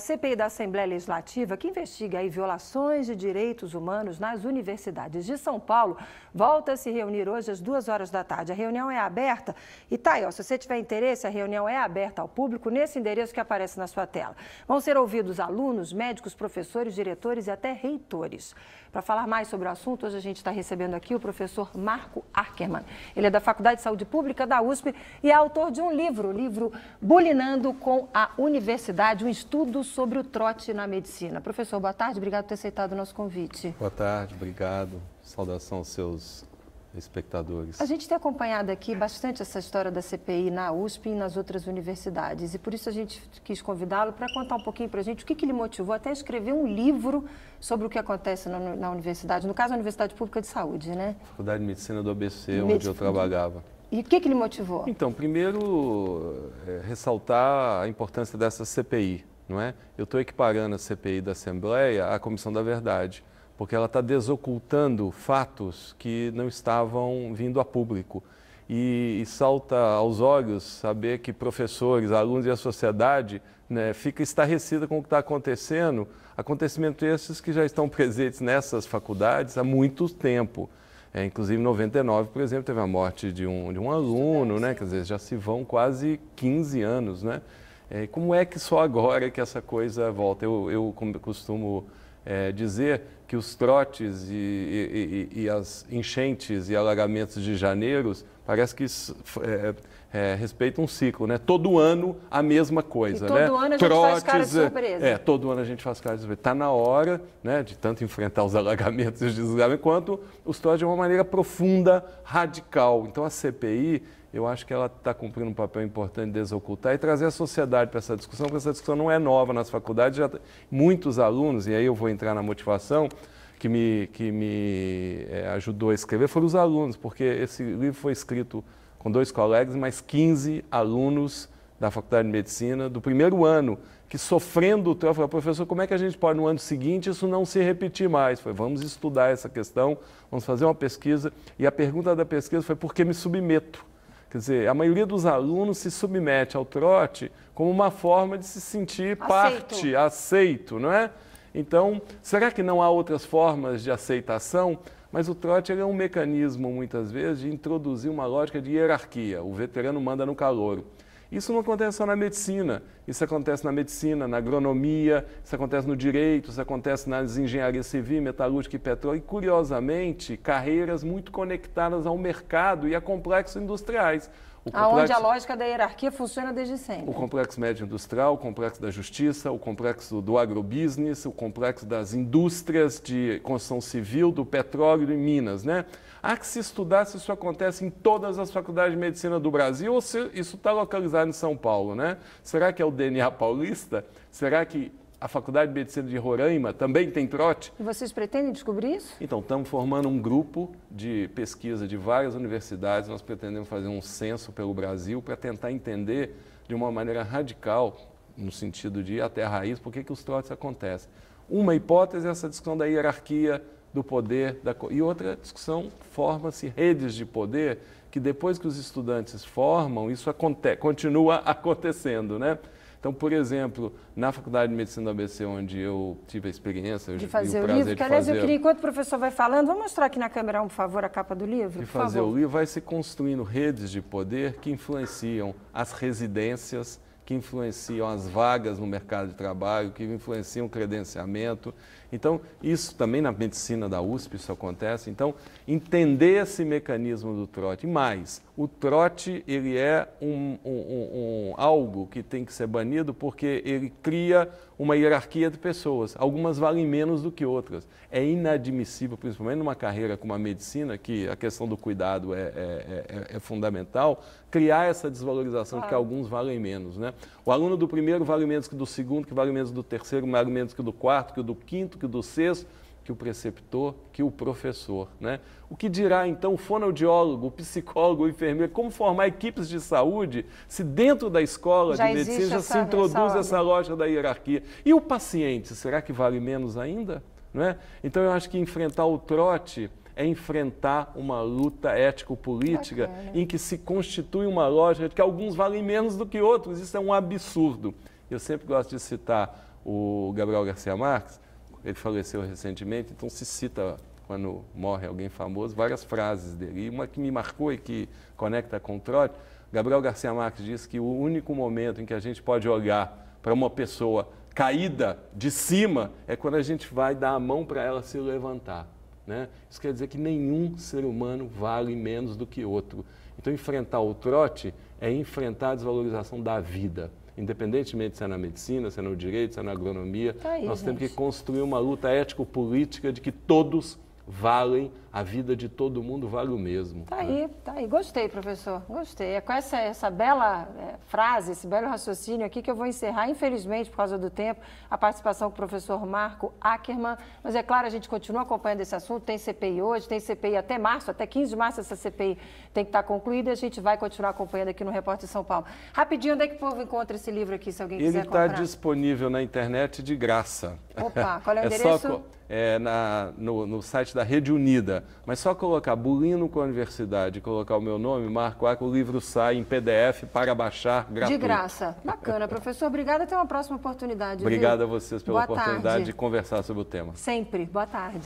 A CPI da Assembleia Legislativa, que investiga aí violações de direitos humanos nas universidades de São Paulo, volta a se reunir hoje às 2h da tarde. A reunião é aberta e tá aí, ó, se você tiver interesse, a reunião é aberta ao público nesse endereço que aparece na sua tela. Vão ser ouvidos alunos, médicos, professores, diretores e até reitores. Para falar mais sobre o assunto, hoje a gente está recebendo aqui o professor Marco Ackermann. Ele é da Faculdade de Saúde Pública da USP e é autor de um livro, o livro Bulinando com a Universidade, um estudo sobre o trote na medicina. Professor, boa tarde, obrigado por ter aceitado o nosso convite. Boa tarde, obrigado. Saudação aos seus espectadores. A gente tem acompanhado aqui bastante essa história da CPI na USP e nas outras universidades e por isso a gente quis convidá-lo para contar um pouquinho para a gente o que lhe motivou até escrever um livro sobre o que acontece na universidade, no caso a Universidade Pública de Saúde, né? Faculdade de Medicina do ABC, onde eu trabalhava. E o que lhe motivou? Então, primeiro, ressaltar a importância dessa CPI, não é? Eu estou equiparando a CPI da Assembleia à Comissão da Verdade, porque ela está desocultando fatos que não estavam vindo a público. E salta aos olhos saber que professores, alunos e a sociedade, né, fica estarrecida com o que está acontecendo, acontecimentos esses que já estão presentes nessas faculdades há muito tempo. Inclusive, em 99, por exemplo, teve a morte de um aluno, né? Quer dizer, já se vão quase 15 anos, né? Como é que só agora que essa coisa volta? Eu costumo dizer que os trotes e as enchentes e alagamentos de janeiro parece que respeitam um ciclo, né? Todo ano a mesma coisa, e todo ano a gente faz cara de surpresa. Todo ano a gente faz cara de surpresa. Está na hora, né, de tanto enfrentar os alagamentos e os deslizamentos, quanto os trotes de uma maneira profunda, radical. Então a CPI, eu acho que ela está cumprindo um papel importante de desocultar e trazer a sociedade para essa discussão, porque essa discussão não é nova nas faculdades, já muitos alunos, e aí eu vou entrar na motivação, que me ajudou a escrever, foram os alunos, porque esse livro foi escrito com 2 colegas, mais 15 alunos da Faculdade de Medicina do primeiro ano, que sofrendo o trote, falaram, professor, como é que a gente pode no ano seguinte isso não se repetir mais? Foi, vamos estudar essa questão, vamos fazer uma pesquisa, e a pergunta da pesquisa foi, por que me submeto? Quer dizer, a maioria dos alunos se submete ao trote como uma forma de se sentir parte, aceito, não é? Então, será que não há outras formas de aceitação? Mas o trote é um mecanismo, muitas vezes, de introduzir uma lógica de hierarquia. O veterano manda no calouro. Isso não acontece só na medicina. Isso acontece na medicina, na agronomia, isso acontece no direito, isso acontece nas engenharias civil, metalúrgica e petróleo. E, curiosamente, carreiras muito conectadas ao mercado e a complexos industriais. Onde a lógica da hierarquia funciona desde sempre. O complexo médio industrial, o complexo da justiça, o complexo do agrobusiness, o complexo das indústrias de construção civil, do petróleo e Minas, né? Há que se estudar se isso acontece em todas as faculdades de medicina do Brasil ou se isso está localizado em São Paulo, né? Será que é o DNA paulista? Será que a Faculdade de Medicina de Roraima também tem trote? E vocês pretendem descobrir isso? Então, estamos formando um grupo de pesquisa de várias universidades. Nós pretendemos fazer um censo pelo Brasil para tentar entender de uma maneira radical, no sentido de ir até a raiz, por que os trotes acontecem. Uma hipótese é essa discussão da hierarquia do poder, e outra discussão, forma-se redes de poder, que depois que os estudantes formam, isso continua acontecendo, né? Então, por exemplo, na Faculdade de Medicina do ABC, onde eu tive a experiência de fazer o livro, que aliás eu queria, enquanto o professor vai falando, vamos mostrar aqui na câmera, por favor, a capa do livro? De fazer o livro, vai se construindo redes de poder que influenciam as residências, que influenciam as vagas no mercado de trabalho, que influenciam o credenciamento. Então, isso também na medicina da USP isso acontece. Então, entender esse mecanismo do trote. E mais, o trote ele é algo que tem que ser banido porque ele cria uma hierarquia de pessoas. Algumas valem menos do que outras. É inadmissível, principalmente numa carreira como a medicina, que a questão do cuidado é fundamental, criar essa desvalorização de que alguns valem menos, né? O aluno do primeiro vale menos que do segundo, que vale menos do terceiro, vale menos que do quarto, que do quinto, que do sexto, que o preceptor, que o professor, né? O que dirá, então, o fonoaudiólogo, o psicólogo, o enfermeiro, como formar equipes de saúde se dentro da escola de medicina já se introduz essa lógica da hierarquia? E o paciente, será que vale menos ainda? Não é? Então, eu acho que enfrentar o trote é enfrentar uma luta ético-política em que se constitui uma lógica de que alguns valem menos do que outros. Isso é um absurdo. Eu sempre gosto de citar O Gabriel Garcia Marques, ele faleceu recentemente, então se cita, quando morre alguém famoso, várias frases dele. E uma que me marcou e que conecta com o trote, Gabriel Garcia Marques diz que o único momento em que a gente pode olhar para uma pessoa caída de cima é quando a gente vai dar a mão para ela se levantar, né? Isso quer dizer que nenhum ser humano vale menos do que outro. Então, enfrentar o trote é enfrentar a desvalorização da vida. Independentemente se é na medicina, se é no direito, se é na agronomia, nós temos que construir uma luta ético-política de que todos valem, a vida de todo mundo vale o mesmo. Tá aí. Gostei, professor, gostei. É com essa bela frase, esse belo raciocínio aqui que eu vou encerrar, infelizmente, por causa do tempo, a participação com o professor Marco Ackerman. Mas é claro, a gente continua acompanhando esse assunto, tem CPI hoje, tem CPI até março, até 15 de março essa CPI tem que estar concluída e a gente vai continuar acompanhando aqui no Repórter São Paulo. Rapidinho, onde é que o povo encontra esse livro aqui, se alguém quiser comprar? Ele está disponível na internet de graça. Opa, qual é o endereço? No site da Rede Unida, mas só colocar Bulino com a Universidade e colocar o meu nome, Marco Ackerman, o livro sai em PDF para baixar gratuito. De graça. Bacana, professor. Obrigada, até uma próxima oportunidade. Obrigado a vocês pela oportunidade de conversar sobre o tema. Sempre. Boa tarde.